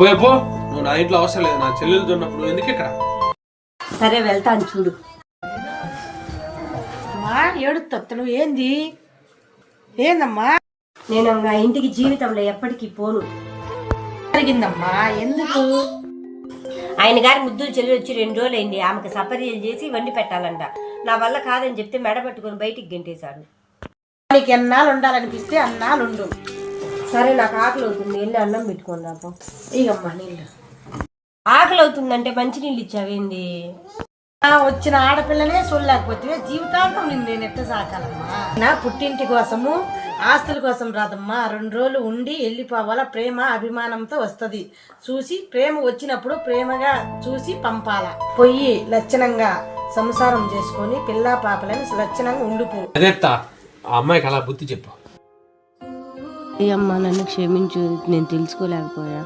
పోయేపో, నువ్వు నా ఇంట్లో అవసరం లేదు. నా చెల్లెలతో ఉన్నప్పుడు ఎందుకు ఇక్కడ? సరే వెళ్తాను చూడు. అమ్మా ఏడుస్తా నువ్వు ఏంది? ఏందమ్మా నేను ఆ ఇంటికి జీవితంలో ఎప్పటికీ పోను. జరిగిందమ్మా? ఎందుకు? ఆయన గారి ముద్దులు చెల్లి వచ్చి 2 రోజులు అయింది. ఆమెకు సపర్యలు చేసి వండి పెట్టాలంట. నా వల్ల కాదని చెప్తే మెడ పట్టుకొని బయటికి గెంటేశాడు. నీకు ఎన్నాళ్ళు ఉండాలనిపిస్తే అన్నాళ్ళు ఉండు. సరే నాకు ఆకలి అవుతుంది, వెళ్ళి అన్నం పెట్టుకోండి. రాపో ఇగమ్మా నీళ్ళు. ఆకలి అవుతుందంటే మంచినీళ్ళు ఇచ్చావేంది? వచ్చిన ఆడపిల్లనే చూడలేకపోతే జీవితాంతం నేను ఎట్ట సాకాలమ్మా? నా పుట్టింటి కోసము ఆస్తుల కోసం రాదమ్మా. 2 రోజులు ఉండి వెళ్ళిపోవాలా. ప్రేమ అభిమానంతో వస్తుంది. చూసి ప్రేమ వచ్చినప్పుడు ప్రేమగా చూసి పంపాల. పొయ్యి లక్షణంగా సంసారం చేసుకొని పిల్లా పాపలని లక్షణంగా ఉండిపో. అదేత్తా, ఆ అమ్మాయికి అలా బుద్ధి చెప్పు. అమ్మా నన్ను క్షమించు, నేను తెలుసుకోలేకపోయా.